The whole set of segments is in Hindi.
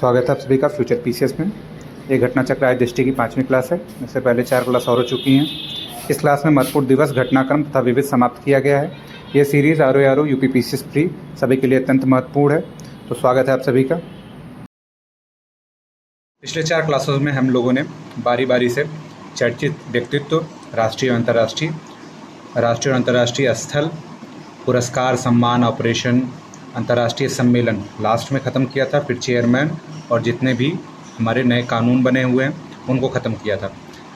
स्वागत है आप सभी का फ्यूचर पीसीएस में। ये घटना चक्र आज दृष्टि की 5वीं क्लास है। इससे पहले 4 क्लास और हो चुकी हैं। इस क्लास में महत्वपूर्ण दिवस, घटनाक्रम तथा विविध समाप्त किया गया है। ये series R UP PCS pre सभी के लिए अत्यंत महत्वपूर्ण है। तो स्वागत है आप सभी का। पिछले 4 क्लासों में हम लोगों ने बारी बारी से चर्चित व्यक्तित्व, राष्ट्रीय और अंतर्राष्ट्रीय स्थल, पुरस्कार, सम्मान, ऑपरेशन, अंतर्राष्ट्रीय सम्मेलन लास्ट में ख़त्म किया था। फिर चेयरमैन और जितने भी हमारे नए कानून बने हुए हैं उनको ख़त्म किया था।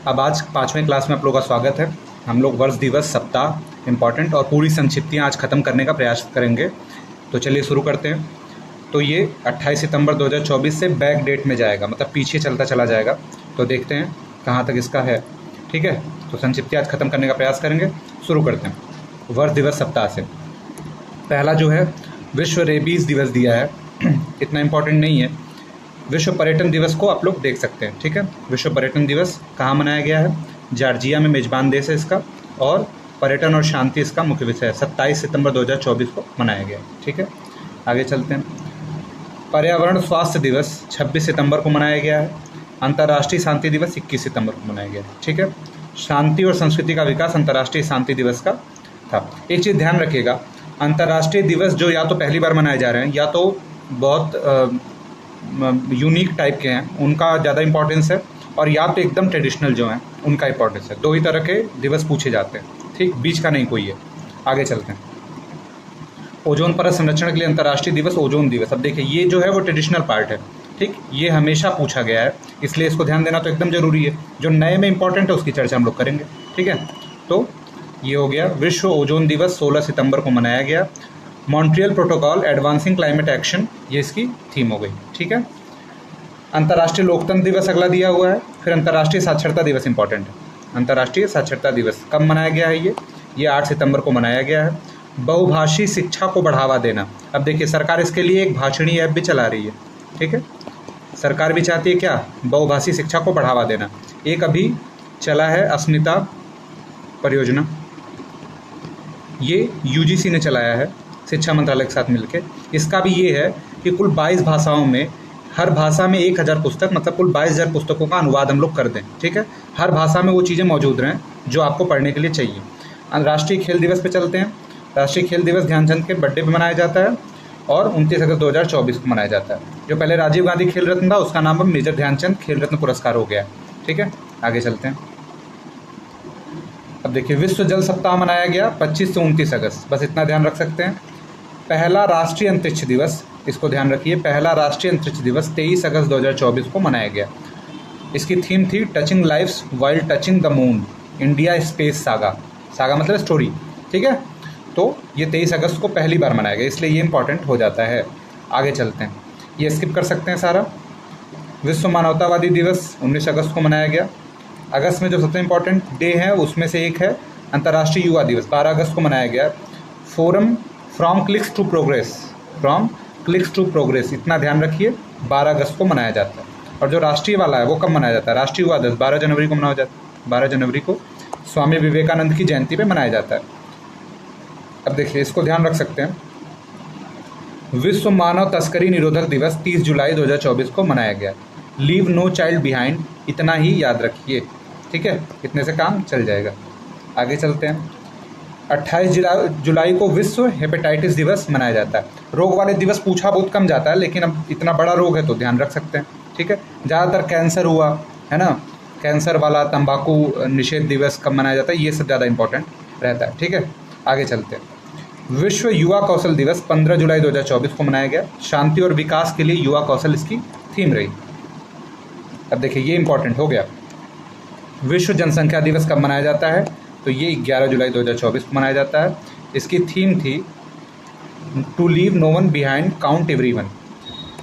अब आज 5वें क्लास में आप लोगों का स्वागत है। हम लोग वर्ष, दिवस, सप्ताह, इम्पॉर्टेंट और पूरी संक्षिप्तियाँ आज ख़त्म करने का प्रयास करेंगे। तो चलिए शुरू करते हैं। तो ये 28 सितंबर 2024 से बैक डेट में जाएगा, मतलब पीछे चलता चला जाएगा। तो देखते हैं कहाँ तक इसका है। ठीक है, तो संक्षिप्ति आज ख़त्म करने का प्रयास करेंगे। शुरू करते हैं वर्ष, दिवस, सप्ताह से। पहला जो है विश्व रेबीज़ दिवस दिया है, इतना इम्पोर्टेंट नहीं है। विश्व पर्यटन दिवस को आप लोग देख सकते हैं। ठीक है, विश्व पर्यटन दिवस कहाँ मनाया गया है? जॉर्जिया में मेजबान देश है इसका, और पर्यटन और शांति इसका मुख्य विषय है। 27 सितंबर 2024 को मनाया गया है। ठीक है, आगे चलते हैं। पर्यावरण स्वास्थ्य दिवस 26 सितंबर को मनाया गया है। अंतर्राष्ट्रीय शांति दिवस 21 सितंबर को मनाया गया है। ठीक है, शांति और संस्कृति का विकास अंतर्राष्ट्रीय शांति दिवस का था। एक चीज़ ध्यान रखिएगा, अंतर्राष्ट्रीय दिवस जो या तो पहली बार मनाए जा रहे हैं या तो बहुत यूनिक टाइप के हैं, उनका ज़्यादा इंपॉर्टेंस है, और या तो एकदम ट्रेडिशनल जो हैं उनका इंपॉर्टेंस है। दो ही तरह के दिवस पूछे जाते हैं। ठीक, बीच का नहीं कोई है। आगे चलते हैं। ओजोन परत संरक्षण के लिए अंतर्राष्ट्रीय दिवस ओजोन दिवस। अब देखिए, ये जो है वो ट्रेडिशनल पार्ट है। ठीक, ये हमेशा पूछा गया है, इसलिए इसको ध्यान देना तो एकदम ज़रूरी है। जो नए में इंपॉर्टेंट है उसकी चर्चा हम लोग करेंगे। ठीक है, तो ये हो गया। विश्व ओजोन दिवस 16 सितंबर को मनाया गया। Montreal protocol advancing climate action, ये इसकी थीम हो गई। ठीक है, अंतर्राष्ट्रीय लोकतंत्र दिवस अगला दिया हुआ है। फिर अंतर्राष्ट्रीय साक्षरता दिवस इंपॉर्टेंट है। अंतर्राष्ट्रीय साक्षरता दिवस कब मनाया गया है? ये 8 सितंबर को मनाया गया है। बहुभाषी शिक्षा को बढ़ावा देना। अब देखिए, सरकार इसके लिए एक भाषणी ऐप भी चला रही है। ठीक है, सरकार भी चाहती है क्या? बहुभाषी शिक्षा को बढ़ावा देना। एक अभी चला है अस्मिता परियोजना, ये यूजीसी ने चलाया है शिक्षा मंत्रालय के साथ मिलकर। इसका भी ये है कि कुल 22 भाषाओं में, हर भाषा में 1000 पुस्तक, मतलब कुल 22,000 पुस्तकों का अनुवाद हम लोग कर दें। ठीक है, हर भाषा में वो चीज़ें मौजूद रहें जो आपको पढ़ने के लिए चाहिए। राष्ट्रीय खेल दिवस पे चलते हैं। राष्ट्रीय खेल दिवस ध्यानचंद के बर्थडे पे मनाया जाता है और 29 अगस्त 2024 को मनाया जाता है। जो पहले राजीव गांधी खेल रत्न था उसका नाम अब मेजर ध्यानचंद खेल रत्न पुरस्कार हो गया है। ठीक है, आगे चलते हैं। अब देखिए, विश्व जल सप्ताह मनाया गया 25 से 29 अगस्त, बस इतना ध्यान रख सकते हैं। पहला राष्ट्रीय अंतरिक्ष दिवस, इसको ध्यान रखिए, पहला राष्ट्रीय अंतरिक्ष दिवस 23 अगस्त 2024 को मनाया गया। इसकी थीम थी touching lives while touching the moon, India space saga. Saga मतलब स्टोरी। ठीक है, तो ये 23 अगस्त को पहली बार मनाया गया, इसलिए ये इंपॉर्टेंट हो जाता है। आगे चलते हैं, ये स्किप कर सकते हैं सारा। विश्व मानवतावादी दिवस 19 अगस्त को मनाया गया। अगस्त में जो सबसे इम्पोर्टेंट डे है उसमें से एक है अंतर्राष्ट्रीय युवा दिवस, 12 अगस्त को मनाया गया। Forum from clicks to progress, इतना ध्यान रखिए, 12 अगस्त को मनाया जाता है। और जो राष्ट्रीय वाला है वो कब मनाया जाता है? राष्ट्रीय युवा दिवस 12 जनवरी को मनाया जाता है। 12 जनवरी को स्वामी विवेकानंद की जयंती पे मनाया जाता है। अब देखिए, इसको ध्यान रख सकते हैं। विश्व मानव तस्करी निरोधक दिवस 30 जुलाई 2024 को मनाया गया। लीव नो चाइल्ड बिहाइंड, इतना ही याद रखिए। ठीक है, इतने से काम चल जाएगा। आगे चलते हैं। 28 जुलाई को विश्व हेपेटाइटिस दिवस मनाया जाता है। रोग वाले दिवस पूछा बहुत कम जाता है, लेकिन अब इतना बड़ा रोग है तो ध्यान रख सकते हैं। ठीक है, ज़्यादातर कैंसर हुआ है ना, कैंसर वाला। तंबाकू निषेध दिवस कब मनाया जाता है, ये सब ज़्यादा इंपॉर्टेंट रहता है। ठीक है, आगे चलते हैं। विश्व युवा कौशल दिवस 15 जुलाई 2024 को मनाया गया। शांति और विकास के लिए युवा कौशल इसकी थीम रही। अब देखिए, ये इंपॉर्टेंट हो गया। विश्व जनसंख्या दिवस कब मनाया जाता है? तो ये 11 जुलाई 2024 को मनाया जाता है। इसकी थीम थी to leave no one behind, count everyone,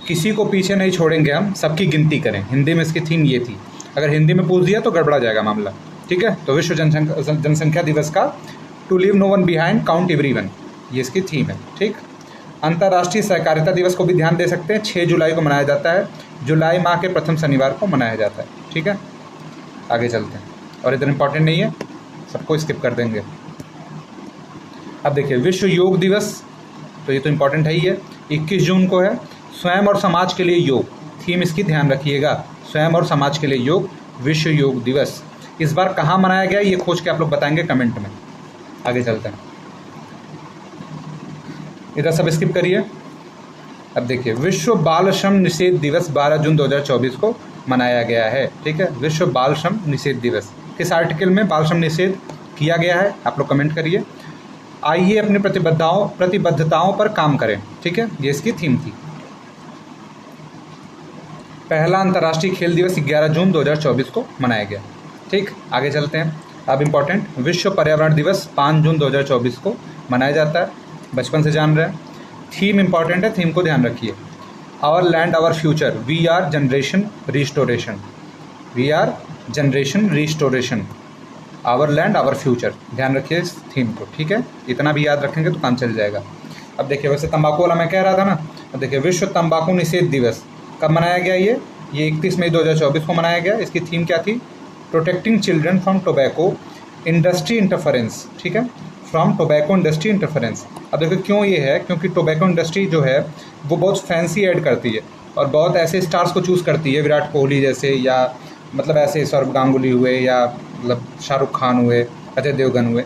किसी को पीछे नहीं छोड़ेंगे हम, सबकी गिनती करें। हिंदी में इसकी थीम ये थी। अगर हिंदी में पूछ दिया तो गड़बड़ा जाएगा मामला। ठीक है, तो विश्व जनसंख्या दिवस का to leave no one behind, count everyone, ये इसकी थीम है। ठीक, अंतर्राष्ट्रीय सहकारिता दिवस को भी ध्यान दे सकते हैं। 6 जुलाई को मनाया जाता है। जुलाई माह के प्रथम शनिवार को मनाया जाता है। ठीक है, आगे चलते हैं। और इतना इंपॉर्टेंट नहीं है, सबको स्किप कर देंगे। अब देखिए, विश्व योग दिवस, तो ये तो इंपॉर्टेंट है ही है, 21 जून को है। स्वयं और समाज के लिए योग, थीम इसकी ध्यान रखिएगा, स्वयं और समाज के लिए योग, विश्व योग दिवस। इस बार कहाँ मनाया गया ये खोज के आप लोग बताएंगे कमेंट में। आगे चलते हैं, इधर सब स्किप करिए। अब देखिए, विश्व बाल श्रम निषेध दिवस 12 जून 2024 को मनाया गया है। ठीक है, विश्व बाल श्रम निषेध दिवस। किस आर्टिकल में बाल श्रम निषेध किया गया है आप लोग कमेंट करिए। आइए अपनी प्रतिबद्धताओं पर काम करें। ठीक है, ये इसकी थीम थी। पहला अंतर्राष्ट्रीय खेल दिवस 11 जून 2024 को मनाया गया। ठीक, आगे चलते हैं। अब इम्पोर्टेंट, विश्व पर्यावरण दिवस 5 जून 2024 को मनाया जाता है, बचपन से जान रहे हैं। थीम इंपॉर्टेंट है, थीम को ध्यान रखिए। Our land our future, we are generation restoration, we are generation restoration, our land our future, ध्यान रखिए इस थीम को। ठीक है, इतना भी याद रखेंगे तो काम चल जाएगा। अब देखिए, वैसे तंबाकू वाला मैं कह रहा था ना। अब देखिए, विश्व तंबाकू निषेध दिवस कब मनाया गया? ये 31 मई 2024 को मनाया गया। इसकी थीम क्या थी? Protecting children from tobacco industry interference. ठीक है, फ्रॉम टोबैको इंडस्ट्री इंटरफेरेंस। अब देखो क्यों ये है, क्योंकि टोबैको इंडस्ट्री जो है वो बहुत फैंसी ऐड करती है और बहुत ऐसे स्टार्स को चूज़ करती है, विराट कोहली जैसे, या मतलब ऐसे सौरभ गांगुली हुए, या मतलब शाहरुख खान हुए, अजय देवगन हुए,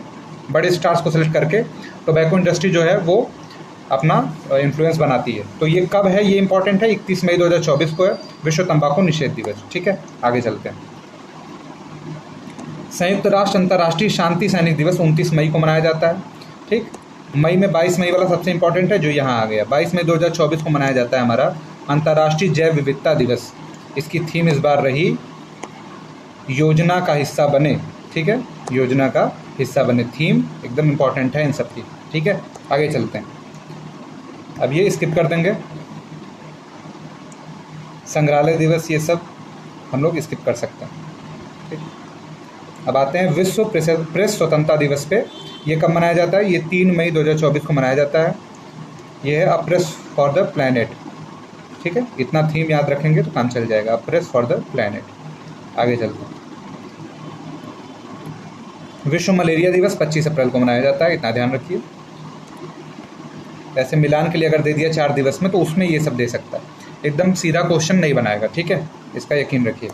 बड़े स्टार्स को सेलेक्ट करके टोबैको इंडस्ट्री जो है वो अपना इन्फ्लुएंस बनाती है। तो ये कब है, ये इंपॉर्टेंट है, 31 मई 2024 को है विश्व तंबाकू निषेध दिवस। ठीक है, आगे चलते हैं। संयुक्त राष्ट्र अंतर्राष्ट्रीय शांति सैनिक दिवस 29 मई को मनाया जाता है। ठीक, मई में 22 मई वाला सबसे इंपॉर्टेंट है जो यहाँ आ गया। 22 मई 2024 को मनाया जाता है हमारा अंतर्राष्ट्रीय जैव विविधता दिवस। इसकी थीम इस बार रही योजना का हिस्सा बने। ठीक है, योजना का हिस्सा बने, थीम एकदम इंपॉर्टेंट है इन सब की। ठीक है, आगे चलते हैं। अब ये स्किप कर देंगे, संग्रहालय दिवस ये सब हम लोग स्किप कर सकते हैं। ठीक, अब आते हैं विश्व प्रेस स्वतंत्रता दिवस पे। ये कब मनाया जाता है? ये 3 मई 2024 को मनाया जाता है। ये है a press for the planet. ठीक है, इतना थीम याद रखेंगे तो काम चल जाएगा, a press for the planet. आगे चलते हैं। विश्व मलेरिया दिवस 25 अप्रैल को मनाया जाता है, इतना ध्यान रखिए। ऐसे मिलान के लिए अगर दे दिया 4 दिवस में तो उसमें ये सब दे सकता है, एकदम सीधा क्वेश्चन नहीं बनाएगा। ठीक है, इसका यकीन रखिए।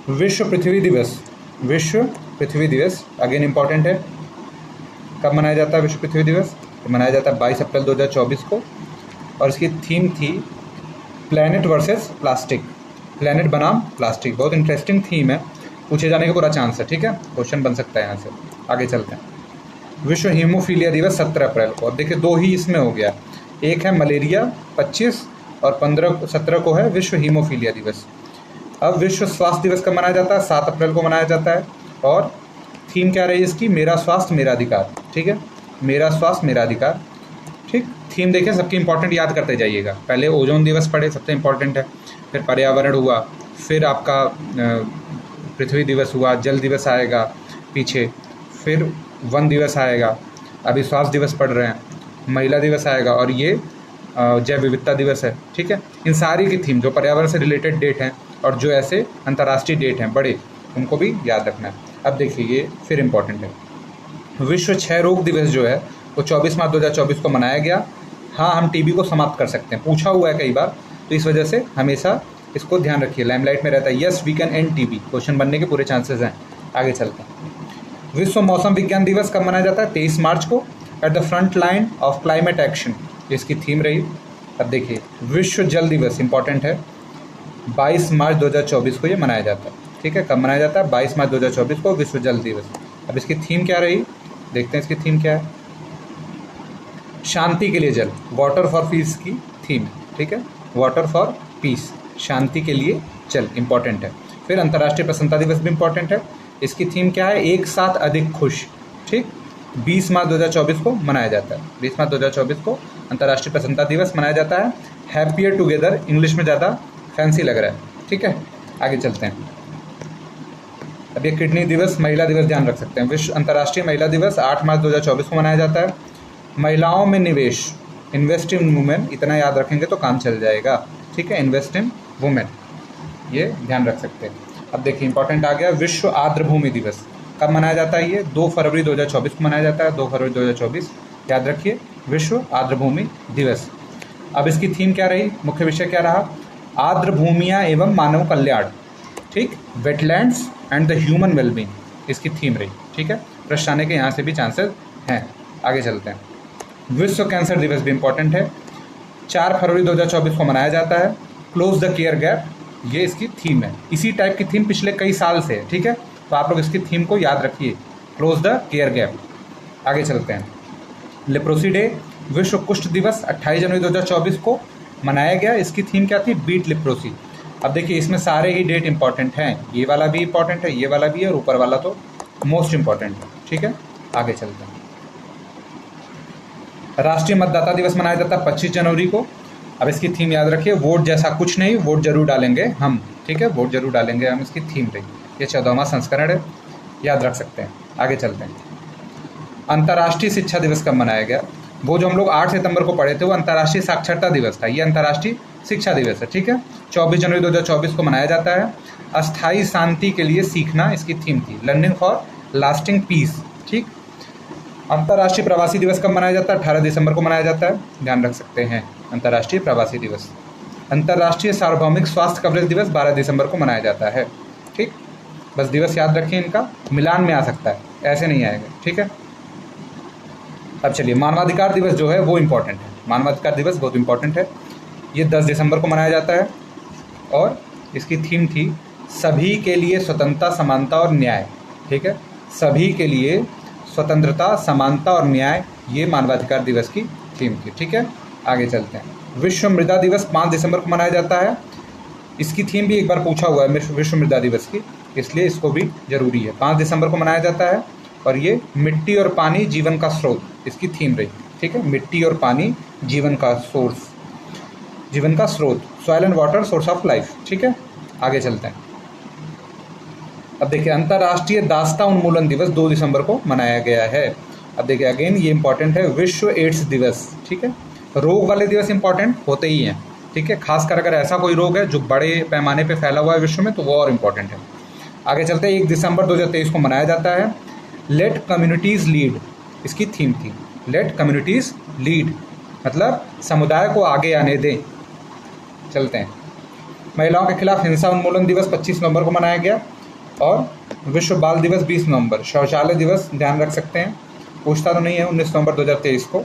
विश्व पृथ्वी दिवस, विश्व पृथ्वी दिवस अगेन इंपॉर्टेंट है। कब मनाया जाता है विश्व पृथ्वी दिवस? मनाया जाता है 22 अप्रैल 2024 को, और इसकी थीम थी प्लैनेट वर्सेस प्लास्टिक, प्लैनेट बनाम प्लास्टिक। बहुत इंटरेस्टिंग थीम है, पूछे जाने का पूरा चांस है। ठीक है, क्वेश्चन बन सकता है यहाँ से। आगे चलते हैं। विश्व हीमोफीलिया दिवस 17 अप्रैल को। अब देखिए, 2 ही इसमें हो गया, एक है मलेरिया 25 और 17 को है विश्व हीमोफीलिया दिवस। अब विश्व स्वास्थ्य दिवस कब मनाया जाता है? 7 अप्रैल को मनाया जाता है, और थीम क्या रही इसकी? मेरा स्वास्थ्य मेरा अधिकार। ठीक है, मेरा स्वास्थ्य मेरा अधिकार। ठीक, थीम देखिए सबकी इंपॉर्टेंट याद करते जाइएगा। पहले ओजोन दिवस पढ़े, सबसे इंपॉर्टेंट है, फिर पर्यावरण हुआ, फिर आपका पृथ्वी दिवस हुआ, जल दिवस आएगा पीछे, फिर वन दिवस आएगा, अभी स्वास्थ्य दिवस पढ़ रहे हैं, महिला दिवस आएगा, और ये जैव विविधता दिवस है। ठीक है, इन सारी की थीम जो पर्यावरण से रिलेटेड डेट हैं और जो ऐसे अंतर्राष्ट्रीय डेट हैं बड़े, उनको भी याद रखना है। अब देखिए, ये फिर इम्पॉर्टेंट है। विश्व क्षय रोग दिवस जो है वो 24 मार्च 2024 को मनाया गया। हाँ, हम टीबी को समाप्त कर सकते हैं, पूछा हुआ है कई बार, तो इस वजह से हमेशा इसको ध्यान रखिए, लाइमलाइट में रहता है। Yes we can end TB, question बनने के पूरे चांसेस हैं। आगे चलते हैं। विश्व मौसम विज्ञान दिवस कब मनाया जाता है? 23 मार्च को, at the front line of climate action, इसकी थीम रही। अब देखिए, विश्व जल दिवस इंपॉर्टेंट है, 22 मार्च 2024 को ये मनाया जाता है। ठीक है, कब मनाया जाता है? 22 मार्च 2024 को विश्व जल दिवस। अब इसकी थीम क्या रही, देखते हैं इसकी थीम क्या है। शांति के लिए जल, वाटर फॉर पीस की थीम। ठीक है, वाटर फॉर पीस, शांति के लिए जल इंपॉर्टेंट है। फिर अंतर्राष्ट्रीय प्रसन्नता दिवस भी इंपॉर्टेंट है, इसकी थीम क्या है? एक साथ अधिक खुश। ठीक, 20 मार्च 2024 को मनाया जाता है। 20 मार्च 2024 को अंतर्राष्ट्रीय प्रसन्नता दिवस मनाया जाता है। हैप्पियर टुगेदर इंग्लिश में ज़्यादा फैंसी लग रहा है। ठीक है, आगे चलते हैं। अब ये किडनी दिवस, महिला दिवस ध्यान रख सकते हैं। विश्व अंतर्राष्ट्रीय महिला दिवस 8 मार्च 2024 को मनाया जाता है। महिलाओं में निवेश, इन्वेस्ट इन वुमेन, इतना याद रखेंगे तो काम चल जाएगा। ठीक है, इन्वेस्ट इन वुमेन, ये ध्यान रख सकते हैं। अब देखिए, इंपॉर्टेंट आ गया विश्व आर्द्रभूमि दिवस। कब मनाया जाता है? ये 2 फरवरी 2024 को मनाया जाता है। 2 फरवरी 2024 याद रखिए, विश्व आर्द्रभूमि दिवस। अब इसकी थीम क्या रही, मुख्य विषय क्या रहा? आर्द्र भूमियाँ एवं मानव कल्याण, ठीक, wetlands and the human wellbeing इसकी थीम रही, ठीक है। प्रश्न आने के यहाँ से भी चांसेस हैं। आगे चलते हैं। विश्व कैंसर दिवस भी इम्पोर्टेंट है, 4 फरवरी 2024 को मनाया जाता है। क्लोज द केयर गैप, ये इसकी थीम है। इसी टाइप की थीम पिछले कई साल से है, ठीक है, तो आप लोग इसकी थीम को याद रखिए, क्लोज द केयर गैप। आगे चलते हैं। लेप्रोसी डे, विश्व कुष्ठ दिवस 28 जनवरी 2024 को मनाया गया। इसकी थीम क्या थी? Beat leprosy. अब देखिए इसमें सारे ही डेट इंपॉर्टेंट हैं, ये वाला भी इंपॉर्टेंट है, ये वाला भी है, और ऊपर वाला तो मोस्ट इंपॉर्टेंट है, ठीक है। आगे चलते हैं। राष्ट्रीय मतदाता दिवस मनाया जाता है 25 जनवरी को। अब इसकी थीम याद रखिए, वोट जैसा कुछ नहीं, वोट जरूर डालेंगे हम, ठीक है, वोट जरूर डालेंगे हम, इसकी थीम रही। ये 14वां संस्करण है, याद रख सकते हैं। आगे चलते हैं। अंतर्राष्ट्रीय शिक्षा दिवस कब मनाया गया? वो जो हम लोग 8 सितंबर को पढ़े थे वो अंतर्राष्ट्रीय साक्षरता दिवस था, ये अंतर्राष्ट्रीय शिक्षा दिवस है, ठीक है। 24 जनवरी 2024 को मनाया जाता है। अस्थायी शांति के लिए सीखना इसकी थीम थी, लर्निंग फॉर लास्टिंग पीस, ठीक। अंतर्राष्ट्रीय प्रवासी दिवस कब मनाया जाता है? 18 दिसंबर को मनाया जाता है, ध्यान रख सकते हैं, अंतर्राष्ट्रीय प्रवासी दिवस। अंतर्राष्ट्रीय सार्वभौमिक स्वास्थ्य कवरेज दिवस 12 दिसंबर को मनाया जाता है, ठीक। बस दिवस याद रखिए, इनका मिलान में आ सकता है, ऐसे नहीं आएगा, ठीक है। अब चलिए, मानवाधिकार दिवस जो है वो इम्पोर्टेंट है, मानवाधिकार दिवस बहुत इंपॉर्टेंट है। ये 10 दिसंबर को मनाया जाता है और इसकी थीम थी सभी के लिए स्वतंत्रता, समानता और न्याय, ठीक है, सभी के लिए स्वतंत्रता, समानता और न्याय, ये मानवाधिकार दिवस की थीम थी, ठीक है। आगे चलते हैं। विश्व मृदा दिवस 5 दिसंबर को मनाया जाता है। इसकी थीम भी एक बार पूछा हुआ है विश्व मृदा दिवस की, इसलिए इसको भी जरूरी है। 5 दिसंबर को मनाया जाता है और ये मिट्टी और पानी जीवन का स्रोत इसकी थीम रही, ठीक है, मिट्टी और पानी जीवन का सोर्स, जीवन का स्रोत, soil and water source of life, ठीक है। आगे चलते हैं। अब देखिए, अंतर्राष्ट्रीय दास्ता उन्मूलन दिवस 2 दिसंबर को मनाया गया है। अब देखिए अगेन ये इंपॉर्टेंट है, विश्व एड्स दिवस, ठीक है। रोग वाले दिवस इंपॉर्टेंट होते ही हैं, ठीक है, खासकर अगर ऐसा कोई रोग है जो बड़े पैमाने पे फैला हुआ है विश्व में तो वो और इम्पॉर्टेंट है। आगे चलते हैं। 1 दिसंबर 2023 को मनाया जाता है। लेट कम्युनिटीज़ लीड इसकी थीम थी, लेट कम्युनिटीज़ लीड मतलब समुदाय को आगे आने दें। चलते हैं। महिलाओं के खिलाफ हिंसा उन्मूलन दिवस 25 नवंबर को मनाया गया और विश्व बाल दिवस 20 नवंबर। शौचालय दिवस ध्यान रख सकते हैं, पूछता तो नहीं है, 19 नवंबर 2023 को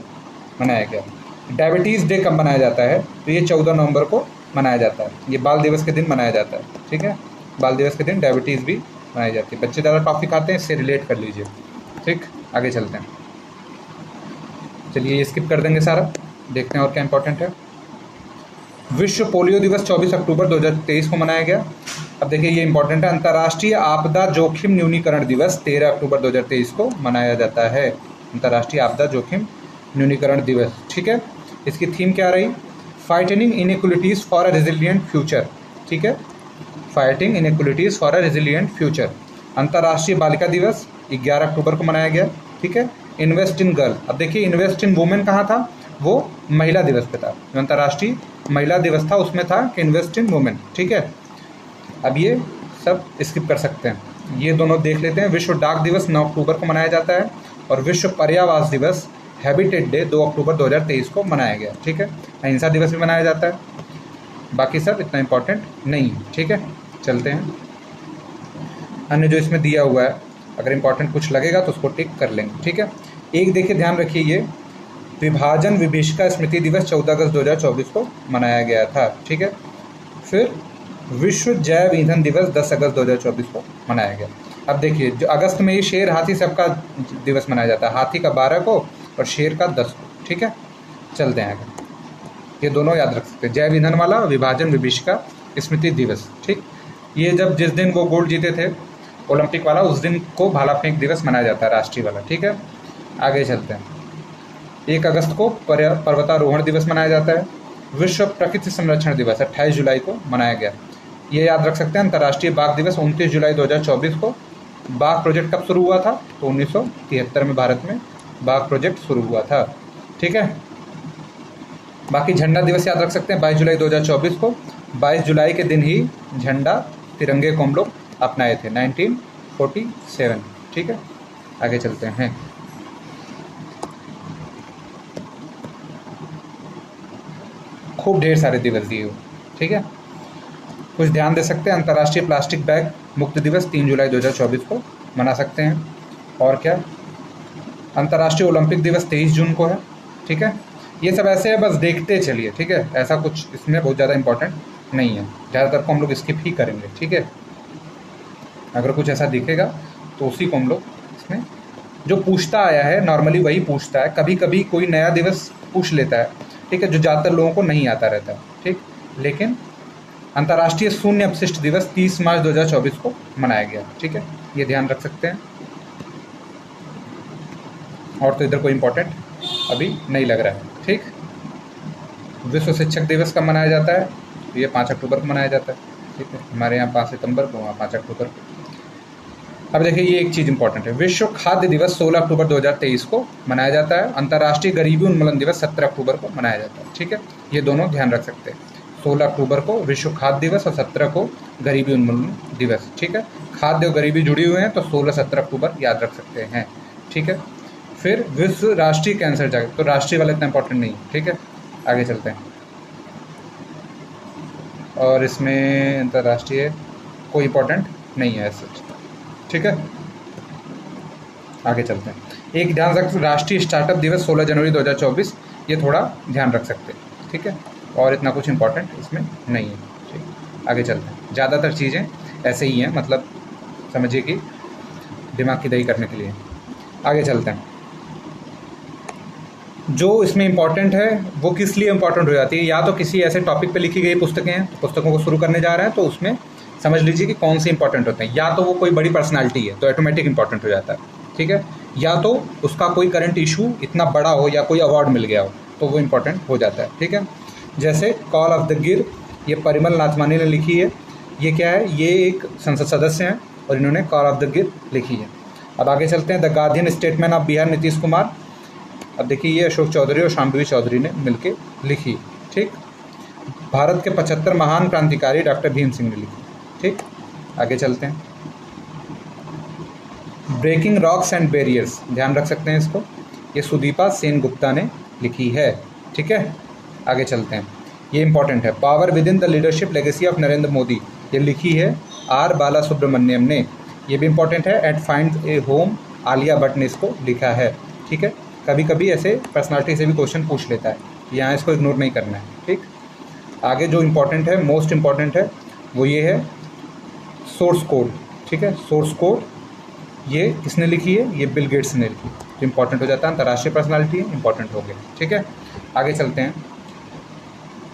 मनाया गया। डायबिटीज़ डे कब मनाया जाता है? तो ये 14 नवंबर को मनाया जाता है, ये बाल दिवस के दिन मनाया जाता है, ठीक है। बाल दिवस के दिन डायबिटीज़ भी मनाई जाती है। बच्चे ज़्यादा टॉफ़ी खाते हैं, इससे रिलेट कर लीजिए, ठीक। आगे चलते हैं। चलिए ये स्किप कर देंगे सारा, देखते हैं और क्या इंपॉर्टेंट है। विश्व पोलियो दिवस 24 अक्टूबर 2023 को मनाया गया। अब देखिए ये इंपॉर्टेंट है। अंतर्राष्ट्रीय आपदा जोखिम न्यूनीकरण दिवस 13 अक्टूबर 2023 को मनाया जाता है, अंतर्राष्ट्रीय आपदा जोखिम न्यूनीकरण दिवस, ठीक है। इसकी थीम क्या रही? Fighting inequalities for a resilient future, ठीक है, fighting inequalities for a resilient future. अंतर्राष्ट्रीय बालिका दिवस 11 अक्टूबर को मनाया गया, ठीक है। इन्वेस्ट इन गर्ल, अब देखिए इन्वेस्ट इन वुमेन कहाँ था? वो महिला दिवस पे था, जो अंतर्राष्ट्रीय महिला दिवस था उसमें था कि इन्वेस्ट इन वुमेन, ठीक है। अब ये सब स्किप कर सकते हैं, ये दोनों देख लेते हैं। विश्व डाक दिवस 9 अक्टूबर को मनाया जाता है और विश्व पर्यावास दिवस हैबिटेट डे 2 अक्टूबर 2023 को मनाया गया, ठीक है। अहिंसा दिवस भी मनाया जाता है, बाकी सब इतना इम्पोर्टेंट नहीं है, ठीक है। चलते हैं। अन्य जो इसमें दिया हुआ है, अगर इम्पोर्टेंट कुछ लगेगा तो उसको टिक कर लेंगे, ठीक है। एक देखिए ध्यान रखिए, ये विभाजन विभीषिका स्मृति दिवस 14 अगस्त 2024 को मनाया गया था, ठीक है। फिर विश्व जैव ईंधन दिवस 10 अगस्त 2024 को मनाया गया। अब देखिए जो अगस्त में ये शेर हाथी सबका दिवस मनाया जाता है, हाथी का 12 को और शेर का 10 को, ठीक है। चलते हैं आगे, ये दोनों याद रख सकते हैं, जैव ईंधन वाला और विभाजन विभीषिका स्मृति दिवस, ठीक। ये जब जिस दिन वो गोल्ड जीते थे ओलंपिक वाला, उस दिन को भाला फेंक दिवस मनाया जाता है, राष्ट्रीय वाला, ठीक है। आगे चलते हैं। 1 अगस्त को पर्वतारोहण दिवस मनाया जाता है। विश्व प्रकृति संरक्षण दिवस 28 जुलाई को मनाया गया, ये याद रख सकते हैं। अंतर्राष्ट्रीय बाघ दिवस 29 जुलाई 2024 को। बाघ प्रोजेक्ट कब शुरू हुआ था? तो 1973 में भारत में बाघ प्रोजेक्ट शुरू हुआ था, ठीक है। बाकी झंडा दिवस याद रख सकते हैं 22 जुलाई 2024 को। 22 जुलाई के दिन ही झंडा तिरंगे को हम लोग अपनाए थे 1947, ठीक है। आगे चलते हैं। खूब ढेर सारे दिवस दिए हुए, ठीक है। कुछ ध्यान दे सकते हैं, अंतर्राष्ट्रीय प्लास्टिक बैग मुक्त दिवस 3 जुलाई 2024 को मना सकते हैं। और क्या, अंतर्राष्ट्रीय ओलंपिक दिवस 23 जून को है। ठीक है, ये सब ऐसे है, बस देखते चलिए। ठीक है, ऐसा कुछ इसमें बहुत ज़्यादा इंपॉर्टेंट नहीं है, ज़्यादातर को हम लोग स्किप ही करेंगे। ठीक है, अगर कुछ ऐसा दिखेगा तो उसी को हम लोग इसमें, जो पूछता आया है नॉर्मली वही पूछता है, कभी कभी कोई नया दिवस पूछ लेता है। ठीक है, जो ज़्यादातर लोगों को नहीं आता रहता है। ठीक, लेकिन अंतर्राष्ट्रीय शून्य अपशिष्ट दिवस 30 मार्च 2024 को मनाया गया। ठीक है, ये ध्यान रख सकते हैं। और तो इधर कोई इम्पोर्टेंट अभी नहीं लग रहा है। ठीक, विश्व शिक्षक दिवस कब मनाया जाता है? ये 5 अक्टूबर को मनाया जाता है। ठीक है, हमारे यहाँ 5 सितंबर को, वहाँ 5 अक्टूबर को। अब देखिए, ये एक चीज़ इंपॉर्टेंट है, विश्व खाद्य दिवस 16 अक्टूबर 2023 को मनाया जाता है। अंतर्राष्ट्रीय गरीबी उन्मूलन दिवस 17 अक्टूबर को मनाया जाता है। ठीक है, ये दोनों ध्यान रख सकते हैं, 16 अक्टूबर को विश्व खाद्य दिवस और 17 को गरीबी उन्मूलन दिवस। ठीक है, खाद्य और गरीबी जुड़ी हुए हैं तो 16-17 अक्टूबर याद रख सकते हैं। ठीक है, फिर विश्व राष्ट्रीय कैंसर जागरूकता, तो राष्ट्रीय वाला इतना इंपॉर्टेंट नहीं है। ठीक है, आगे चलते हैं। और इसमें अंतर्राष्ट्रीय कोई इंपॉर्टेंट नहीं है ऐसा। ठीक है, आगे चलते हैं। एक ध्यान रख, राष्ट्रीय स्टार्टअप दिवस 16 जनवरी 2024, ये थोड़ा ध्यान रख सकते हैं। ठीक है, और इतना कुछ इंपॉर्टेंट इसमें नहीं है। ठीक, आगे चलते हैं। ज़्यादातर चीज़ें ऐसे ही हैं, मतलब समझिए कि दिमाग की दही करने के लिए। आगे चलते हैं। जो इसमें इम्पॉर्टेंट है वो किस लिए इम्पॉर्टेंट हो जाती है, या तो किसी ऐसे टॉपिक पे लिखी गई पुस्तकें हैं, पुस्तकों को शुरू करने जा रहे हैं तो उसमें समझ लीजिए कि कौन से इंपॉर्टेंट होते हैं, या तो वो कोई बड़ी पर्सनालिटी है तो ऑटोमेटिक इंपॉर्टेंट हो जाता है। ठीक है, या तो उसका कोई करंट इशू इतना बड़ा हो या कोई अवार्ड मिल गया हो तो वो इंपॉर्टेंट हो जाता है। ठीक है, जैसे कॉल ऑफ द गिर, ये परिमल नाथवानी ने लिखी है। ये क्या है, ये एक संसद सदस्य हैं और इन्होंने कॉल ऑफ द गिर लिखी है। अब आगे चलते हैं। The guardian statement of Bihar, Nitish Kumar. अब देखिए, ये अशोक चौधरी और शांभवी चौधरी ने मिलके लिखी। ठीक, भारत के 75 महान क्रांतिकारी डॉक्टर भीम सिंह ने लिखी। ठीक, आगे चलते हैं। ब्रेकिंग रॉक्स एंड बैरियर्स, ध्यान रख सकते हैं इसको, ये सुदीपा सेन गुप्ता ने लिखी है। ठीक है, आगे चलते हैं। ये इंपॉर्टेंट है, power with in the leadership legacy of Narendra Modi, ये लिखी है आर बाला सुब्रमण्यम ने। ये भी इंपॉर्टेंट है, एट फाइंड ए होम, आलिया भट्ट ने इसको लिखा है। ठीक है, कभी कभी ऐसे पर्सनालिटी से भी क्वेश्चन पूछ लेता है, यहाँ इसको इग्नोर नहीं करना है। ठीक, आगे जो इम्पोर्टेंट है, मोस्ट इम्पॉर्टेंट है, वो ये है सोर्स कोड। ठीक है, सोर्स कोड ये किसने लिखी है, ये बिल गेट्स ने लिखी, तो इंपॉर्टेंट हो जाता है, अंतर्राष्ट्रीय पर्सनालिटी है, इंपॉर्टेंट हो गया। ठीक है, आगे चलते हैं,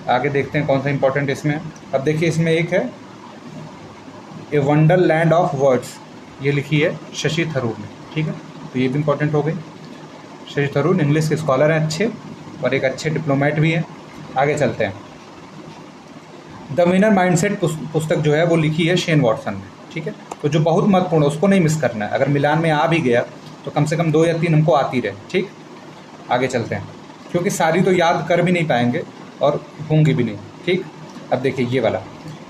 आगे देखते हैं कौन सा इंपॉर्टेंट इसमें है। अब देखिए, इसमें एक है a wonder land of words, ये लिखी है शशि थरूर ने। ठीक है, तो ये भी इंपॉर्टेंट हो गई। शशि थरूर इंग्लिश के स्कॉलर हैं अच्छे, और एक अच्छे डिप्लोमेट भी हैं। आगे चलते हैं। द विनर माइंडसेट पुस्तक जो है वो लिखी है शेन वॉटसन ने। ठीक है, तो जो बहुत महत्वपूर्ण है उसको नहीं मिस करना है, अगर मिलान में आ भी गया तो कम से कम 2 या 3 हमको आती रहे। ठीक, आगे चलते हैं, क्योंकि सारी तो याद कर भी नहीं पाएंगे और होंगी भी नहीं। ठीक, अब देखिए ये वाला,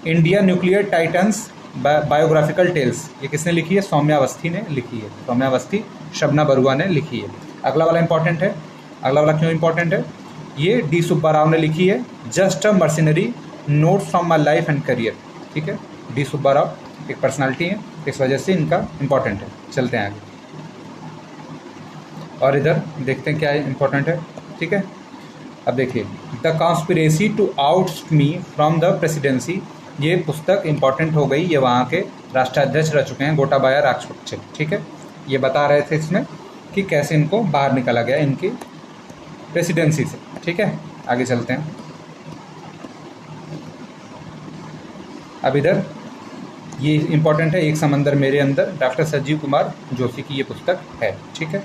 India nuclear titans biographical tales, ये किसने लिखी है, सौम्यावस्थी ने लिखी है। सौम्यावस्थी, शबना बरुआ ने लिखी है। अगला वाला इंपॉर्टेंट है, अगला वाला क्यों इंपॉर्टेंट है, ये डी सुब्बा राव ने लिखी है, just a mercenary notes from my life and career. ठीक है, डी सुब्बा राव एक पर्सनालिटी है, इस वजह से इनका इंपॉर्टेंट है। चलते हैं आगे, और इधर देखते हैं क्या इंपॉर्टेंट है। ठीक है, अब देखिए, the conspiracy to out me from the presidency, ये पुस्तक इंपॉर्टेंट हो गई, ये वहाँ के राष्ट्राध्यक्ष रह चुके हैं गोटाबाया राजपक्षे। ठीक है, ये बता रहे थे इसमें कि कैसे इनको बाहर निकाला गया इनकी प्रेसिडेंसी से। ठीक है, आगे चलते हैं। अब इधर ये इंपॉर्टेंट है, एक समंदर मेरे अंदर, डॉक्टर संजीव कुमार जोशी की ये पुस्तक है। ठीक है,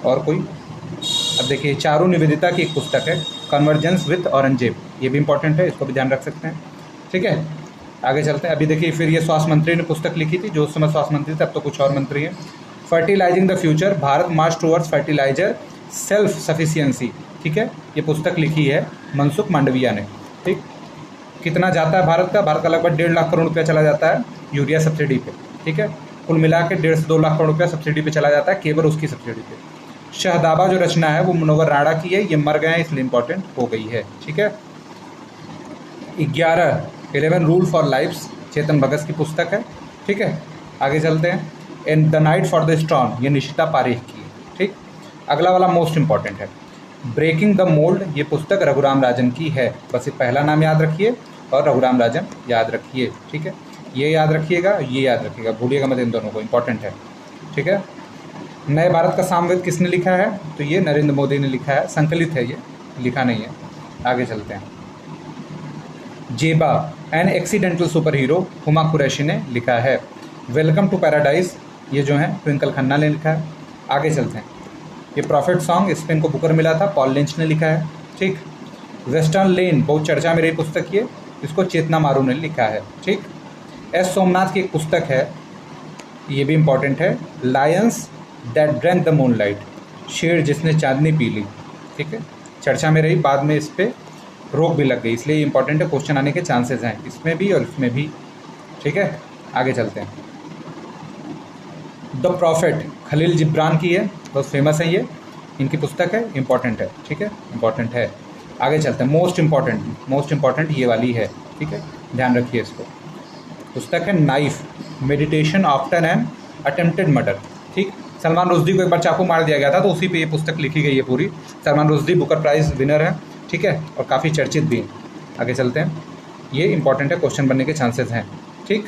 और कोई, अब देखिए, चारू निवेदिता की एक पुस्तक है, कन्वर्जेंस विथ औरंगजेब, ये भी इंपॉर्टेंट है, इसको भी ध्यान रख सकते हैं। ठीक है, आगे चलते हैं। अभी देखिए, फिर ये स्वास्थ्य मंत्री ने पुस्तक लिखी थी, जो उस समय स्वास्थ्य मंत्री थे, अब तो कुछ और मंत्री हैं। Fertilizing the future, Bharat march towards fertilizer self sufficiency. ठीक है, ये पुस्तक लिखी है मनसुख मांडविया ने। ठीक, कितना जाता है भारत का, भारत का लगभग 1.5 लाख करोड़ रुपया चला जाता है यूरिया सब्सिडी पे। ठीक है, कुल मिला के 1.5 से 2 लाख करोड़ रुपया सब्सिडी पे चला जाता है, केवल उसकी सब्सिडी पे। शहदाबा जो रचना है वो मुनव्वर राणा की है, ये मर गए हैं इसलिए इंपॉर्टेंट हो गई है। ठीक है, 11 rule for lives Chetan Bhagat की पुस्तक है। ठीक है, आगे चलते हैं। In the night for the strong, ये निशिता पारेख की है। ठीक, अगला वाला मोस्ट इंपॉर्टेंट है। ब्रेकिंग द मोल्ड, ये पुस्तक रघुराम राजन की है। बस ये पहला नाम याद रखिए और रघुराम राजन याद रखिए। ठीक है, ये याद रखिएगा, ये याद रखिएगा, भूलिएगा मत इन दोनों को, इंपॉर्टेंट है। ठीक है, नए भारत का सामवेद किसने लिखा है? तो ये नरेंद्र मोदी ने लिखा है, संकलित है, ये लिखा नहीं है। आगे चलते हैं। जेबा an accidental super hero, Huma Qureshi ने लिखा है। वेलकम टू पैराडाइज, ये जो है ट्विंकल खन्ना ने लिखा है। आगे चलते हैं। ये प्रॉफिट सॉन्ग, इस पे इनको बुकर मिला था, पॉल लिंच ने लिखा है। ठीक, वेस्टर्न लेन बहुत चर्चा में रही पुस्तक, ये इसको चेतना मारू ने लिखा है। ठीक, एस सोमनाथ की एक पुस्तक है, ये भी इम्पॉर्टेंट है, Lions that drank the moonlight, शेर जिसने चांदनी पी ली। ठीक है, चर्चा में रही, बाद में इस पर रोक भी लग गई, इसलिए इंपॉर्टेंट है, क्वेश्चन आने के चांसेस हैं इसमें भी और इसमें भी। ठीक है, आगे चलते हैं। द प्रॉफिट खलील जिब्रान की है, बहुत फेमस है ये, इनकी पुस्तक है, इंपॉर्टेंट है। ठीक है, इंपॉर्टेंट है। आगे चलते हैं। मोस्ट इम्पॉर्टेंट ये वाली है। ठीक है, ध्यान रखिए इसको। पुस्तक है knife, meditation after an attempted murder. ठीक, सलमान रुश्दी को एक बार चाकू मार दिया गया था, तो उसी पे ये पुस्तक लिखी गई है पूरी। Salman Rushdie Booker prize winner है। ठीक है, और काफ़ी चर्चित भी। आगे चलते हैं, ये इंपॉर्टेंट है, क्वेश्चन बनने के चांसेस हैं। ठीक,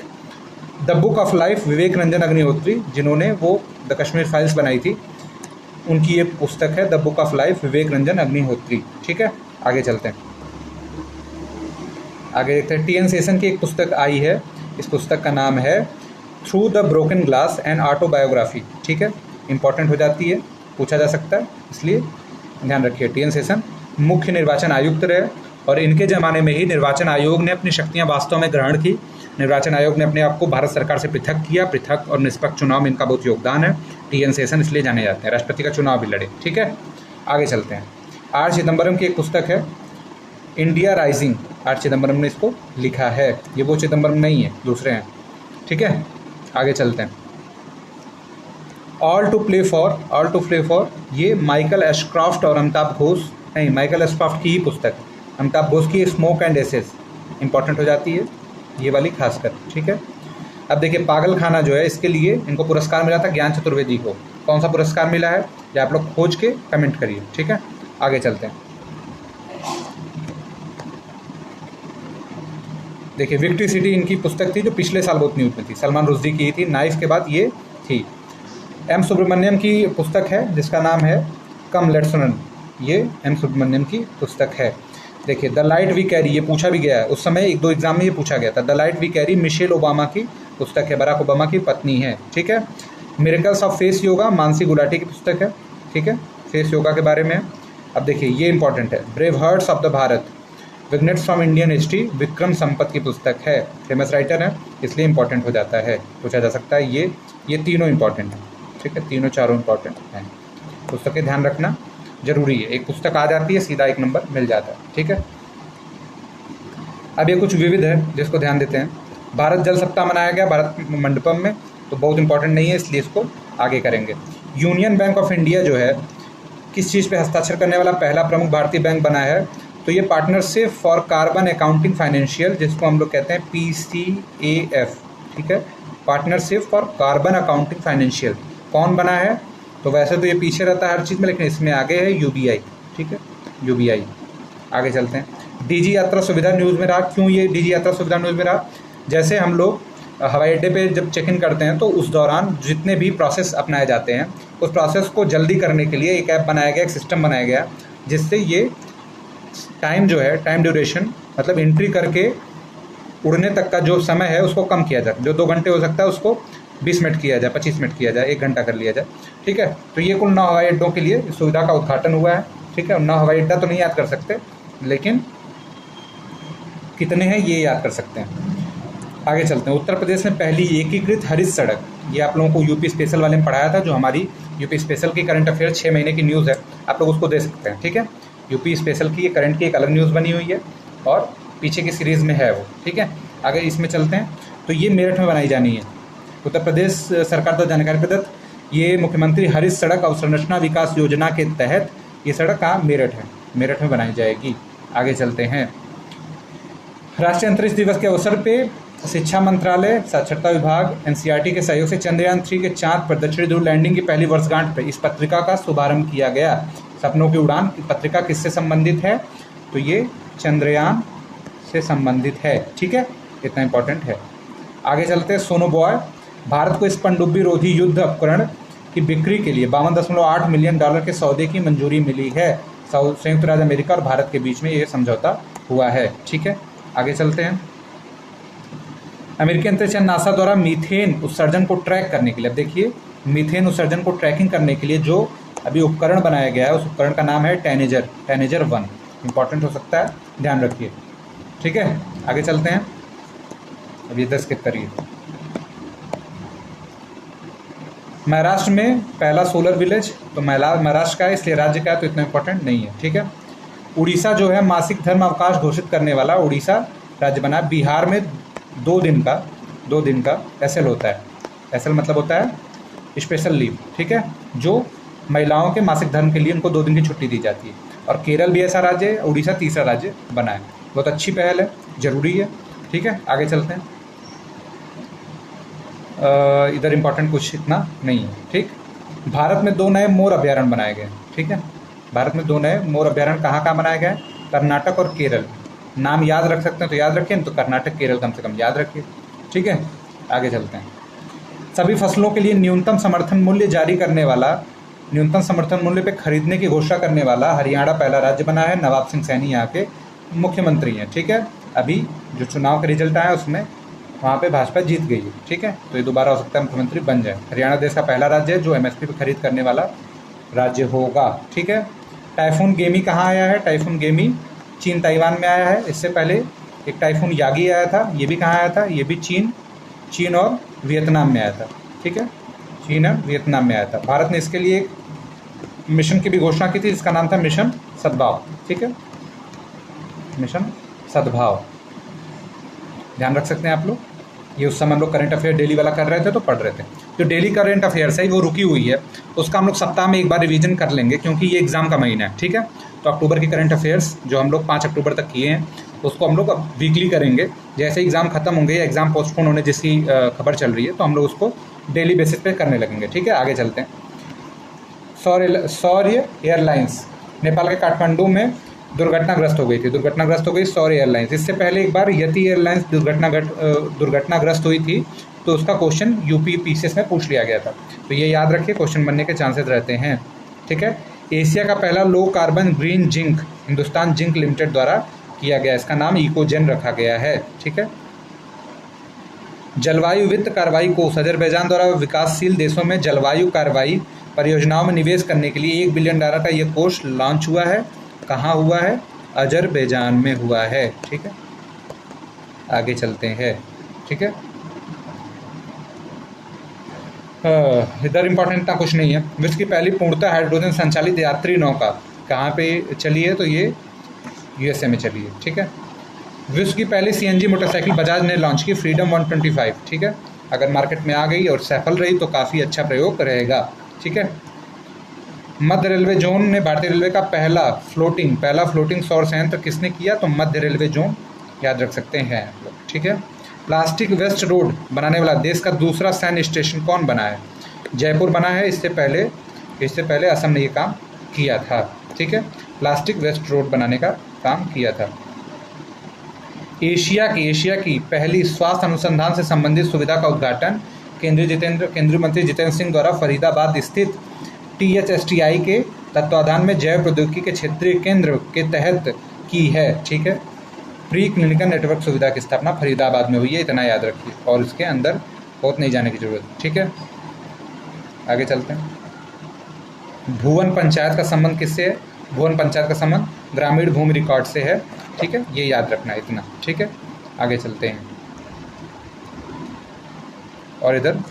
द बुक ऑफ लाइफ, विवेक रंजन अग्निहोत्री, जिन्होंने वो द कश्मीर फाइल्स बनाई थी, उनकी ये पुस्तक है द बुक ऑफ लाइफ, विवेक रंजन अग्निहोत्री। ठीक है, आगे चलते हैं। आगे देखते हैं। टी.एन. शेषन की एक पुस्तक आई है, इस पुस्तक का नाम है through the broken glass and autobiography. ठीक है, इंपॉर्टेंट हो जाती है, पूछा जा सकता है, इसलिए ध्यान रखिए। टी.एन. शेषन मुख्य निर्वाचन आयुक्त रहे और इनके ज़माने में ही निर्वाचन आयोग ने अपनी शक्तियाँ वास्तव में ग्रहण की। निर्वाचन आयोग ने अपने आप को भारत सरकार से पृथक किया। पृथक और निष्पक्ष चुनाव में इनका बहुत योगदान है। टी.एन. शेषन इसलिए जाने जाते हैं, राष्ट्रपति का चुनाव भी लड़े। ठीक है, आगे चलते हैं। आर चिदम्बरम की एक पुस्तक है इंडिया राइजिंग, आर चिदम्बरम ने इसको लिखा है। ये वो चिदम्बरम नहीं है, दूसरे हैं। ठीक है, आगे चलते हैं। ऑल टू प्ले फॉर, ये माइकल एशक्रॉफ्ट और अमिताभ घोष, नहीं, माइकल एशक्रॉफ्ट की ही पुस्तक, अमिताभ घोष की स्मोक एंड एसेस, इंपॉर्टेंट हो जाती है ये वाली खासकर। ठीक है, अब देखिए पागल खाना जो है, इसके लिए इनको पुरस्कार मिला था ज्ञान चतुर्वेदी को। कौन सा पुरस्कार मिला है ये आप लोग खोज के कमेंट करिए। ठीक है, आगे चलते हैं। देखिए विक्ट्री सिटी इनकी पुस्तक थी, जो पिछले साल बहुत न्यूज़ में थी, सलमान रुश्दी की थी। नाइफ के बाद ये थी। एम सुब्रमण्यम की पुस्तक है जिसका नाम है कम लेट्स रन, ये एम सुब्रमण्यम की पुस्तक है। देखिए द लाइट वी कैरी, ये पूछा भी गया है, उस समय एक दो एग्जाम में ये पूछा गया था। The light we carry Michelle Obama की पुस्तक है, बराक ओबामा की पत्नी है। ठीक है, miracles of face yoga Mansi Gulati की पुस्तक है। ठीक है, फेस योगा के बारे में। अब देखिए ये इंपॉर्टेंट है, brave hearts of the Bharat, vignettes from Indian history, Vikram Sampath की पुस्तक है, फेमस राइटर है, इसलिए इंपॉर्टेंट हो जाता है, पूछा जा सकता है। ये तीनों इंपॉर्टेंट हैं। ठीक है, तीनों चारों इंपॉर्टेंट हैं, पुस्तकें ध्यान रखना जरूरी है। एक पुस्तक आ जाती है सीधा एक नंबर मिल जाता है। ठीक है, अब ये कुछ विविध है जिसको ध्यान देते हैं। भारत जल सप्ताह मनाया गया भारत मंडपम में, तो बहुत इंपॉर्टेंट नहीं है, इसलिए इसको आगे करेंगे। यूनियन बैंक ऑफ इंडिया जो है किस चीज़ पे हस्ताक्षर करने वाला पहला प्रमुख भारतीय बैंक बना है? तो ये partnership for carbon accounting financial, जिसको हम लोग कहते हैं PCAF। ठीक है, partnership for carbon accounting financial. कौन बना है? तो वैसे तो ये पीछे रहता है हर चीज़ में, लेकिन इसमें आगे है UBI। ठीक है, UBI। आगे चलते हैं। DG यात्रा सुविधा न्यूज़ में रहा। क्यों ये DG यात्रा सुविधा न्यूज़ में रहा? जैसे हम लोग हवाई अड्डे पे जब चेक इन करते हैं तो उस दौरान जितने भी प्रोसेस अपनाए जाते हैं, उस प्रोसेस को जल्दी करने के लिए एक ऐप बनाया गया, एक सिस्टम बनाया गया, जिससे ये टाइम जो है, टाइम ड्यूरेशन मतलब एंट्री करके उड़ने तक का जो समय है उसको कम किया जाए। जो 2 घंटे हो सकता है उसको 20 मिनट किया जाए, 25 मिनट किया जाए, 1 घंटा कर लिया जाए। ठीक है, तो ये कुल 9 हवाई अड्डों के लिए इस सुविधा का उद्घाटन हुआ है। ठीक है, 9 हवाई अड्डा तो नहीं याद कर सकते, लेकिन कितने हैं ये याद कर सकते हैं। आगे चलते हैं। उत्तर प्रदेश में पहली एकीकृत हरित सड़क, ये आप लोगों को यूपी स्पेशल वाले में पढ़ाया था, जो हमारी यूपी स्पेशल की करंट अफेयर 6 महीने की न्यूज़ है, आप लोग उसको दे सकते हैं। ठीक है, यूपी स्पेशल की ये करंट की एक अलग न्यूज़ बनी हुई है और पीछे की सीरीज़ में है वो। ठीक है, आगे इसमें चलते हैं। तो ये मेरठ में बनाई जानी है। उत्तर प्रदेश सरकार द्वारा जानकारी प्रदत्त ये मुख्यमंत्री हरित सड़क अवसंरचना विकास योजना के तहत ये सड़क कहाँ? मेरठ है, मेरठ में बनाई जाएगी। आगे चलते हैं। राष्ट्रीय अंतरिक्ष दिवस के अवसर पे शिक्षा मंत्रालय, साक्षरता विभाग, एनसीईआरटी के सहयोग से चंद्रयान 3 के चांद पर दक्षिणी ध्रुव लैंडिंग की पहली वर्षगांठ पर इस पत्रिका का शुभारंभ किया गया। सपनों की उड़ान पत्रिका किससे संबंधित है? तो ये चंद्रयान से संबंधित है। ठीक है, इतना इंपॉर्टेंट है। आगे चलते हैं। सोनो बॉय, भारत को इस पनडुब्बी रोधी युद्ध उपकरण की बिक्री के लिए $52.8 मिलियन के सौदे की मंजूरी मिली है। संयुक्त राज्य अमेरिका और भारत के बीच में यह समझौता हुआ है। ठीक है, आगे चलते हैं। अमेरिकी अंतरिक्ष यान नासा द्वारा मीथेन उत्सर्जन को ट्रैक करने के लिए, अब देखिए मीथेन उत्सर्जन को ट्रैकिंग करने के लिए जो अभी उपकरण बनाया गया है उस उपकरण का नाम है टैनेजर 1। इंपॉर्टेंट हो सकता है, ध्यान रखिए। ठीक है, आगे चलते हैं। अब ये 10 स्किप करिए। महाराष्ट्र में पहला सोलर विलेज, तो महाराष्ट्र का है इसलिए राज्य का है, तो इतना इंपॉर्टेंट नहीं है। ठीक है, उड़ीसा जो है मासिक धर्म अवकाश घोषित करने वाला उड़ीसा राज्य बना। बिहार में 2 दिन का एसएल होता है। एसएल मतलब होता है स्पेशल लीव। ठीक है, जो महिलाओं के मासिक धर्म के लिए उनको 2 दिन की छुट्टी दी जाती है। और केरल भी ऐसा राज्य है, उड़ीसा तीसरा राज्य बना है। बहुत अच्छी पहल है, जरूरी है। ठीक है, आगे चलते हैं। इधर इंपॉर्टेंट कुछ इतना नहीं है। ठीक, भारत में 2 नए मोर अभ्यारण्य बनाए गए। ठीक है, भारत में 2 नए मोर अभ्यारण्य कहाँ बनाए गए? कर्नाटक और केरल। नाम याद रख सकते हैं तो याद रखिए, तो कर्नाटक केरल कम से कम याद रखिए। ठीक है, आगे चलते हैं। सभी फसलों के लिए न्यूनतम समर्थन मूल्य जारी करने वाला, न्यूनतम समर्थन मूल्य पे खरीदने की घोषणा करने वाला हरियाणा पहला राज्य बना है। नवाब सिंह सैनी यहाँ के मुख्यमंत्री हैं। ठीक है, अभी जो चुनाव का रिजल्ट आया उसमें वहाँ पे भाजपा जीत गई है। ठीक है, तो ये दोबारा हो सकता है मुख्यमंत्री बन जाए। हरियाणा देश का पहला राज्य है जो एमएसपी पे खरीद करने वाला राज्य होगा। ठीक है, टाइफून गेमी कहाँ आया है? टाइफून गेमी चीन ताइवान में आया है। इससे पहले एक टाइफून यागी आया था, ये भी कहाँ आया था? ये भी चीन और वियतनाम में आया था। ठीक है, चीन और वियतनाम में आया था। भारत ने इसके लिए एक मिशन की भी घोषणा की थी जिसका नाम था मिशन सद्भाव। ठीक है, मिशन सद्भाव ध्यान रख सकते हैं आप लोग। ये उस समय हम लोग करंट अफेयर डेली वाला कर रहे थे तो पढ़ रहे थे। जो डेली करंट अफेयर्स है वो रुकी हुई है, उसका हम लोग सप्ताह में एक बार रिवीजन कर लेंगे क्योंकि ये एग्जाम का महीना है। ठीक है, तो अक्टूबर की करंट अफेयर्स जो हम लोग 5 अक्टूबर तक किए हैं उसको हम लोग अब वीकली करेंगे। जैसे एग्जाम खत्म होंगे या एग्जाम पोस्टपोन होने जिसकी खबर चल रही है तो हम लोग उसको डेली बेसिस पे करने लगेंगे। ठीक है, आगे चलते हैं। शौर्य एयरलाइंस नेपाल के काठमांडू में दुर्घटनाग्रस्त हो गई शौर्य एयरलाइंस। इससे पहले एक बार यति एयरलाइंस दुर्घटनाग्रस्त हुई थी तो उसका क्वेश्चन यूपी पीसीएस में पूछ लिया गया था, तो ये याद रखिए, क्वेश्चन बनने के चांसेस रहते हैं। ठीक है, एशिया का पहला low carbon green zinc Hindustan zinc limited द्वारा किया गया, इसका नाम इकोजेन रखा गया है। ठीक है, जलवायु वित्त कार्रवाई कोष अजरबैजान द्वारा विकासशील देशों में जलवायु कार्रवाई परियोजनाओं में निवेश करने के लिए $1 बिलियन का ये कोष लॉन्च हुआ है। कहाँ हुआ है? अजरबैजान में हुआ है। ठीक है, आगे चलते हैं। ठीक है, इधर इंपॉर्टेंट ना कुछ नहीं है। विश्व की पहली पूर्णतः हाइड्रोजन संचालित यात्री नौका कहाँ पे चली है? तो ये यूएसए में चली है। ठीक है, विश्व की पहली सीएनजी मोटरसाइकिल बजाज ने लॉन्च की, फ्रीडम 125। ठीक है, अगर मार्केट में आ गई और सफल रही तो काफ़ी अच्छा प्रयोग रहेगा। ठीक है, मध्य रेलवे जोन ने भारतीय रेलवे का पहला फ्लोटिंग सौर संयंत्र किसने किया? तो मध्य रेलवे जोन याद रख सकते हैं। ठीक है, प्लास्टिक वेस्ट रोड बनाने वाला देश का दूसरा सैन्य स्टेशन कौन बना है? जयपुर बना है। इससे पहले असम ने ये काम किया था। ठीक है, प्लास्टिक वेस्ट रोड बनाने का काम किया था। एशिया की पहली स्वास्थ्य अनुसंधान से संबंधित सुविधा का उद्घाटन केंद्रीय मंत्री जितेंद्र सिंह द्वारा फरीदाबाद स्थित THSTI के तत्वाधान में जैव प्रौद्योगिकी के क्षेत्रीय केंद्र के तहत की है। ठीक है, प्री क्लिनिकल नेटवर्क सुविधा की स्थापना फरीदाबाद में हुई है, इतना याद रखिए, और इसके अंदर बहुत नहीं जाने की जरूरत। ठीक है, आगे चलते हैं। भुवन पंचायत का संबंध किससे है? भुवन पंचायत का संबंध ग्रामीण भूमि रिकॉर्ड से है। ठीक है, ये याद रखना है इतना। ठीक है, आगे चलते हैं। और इधर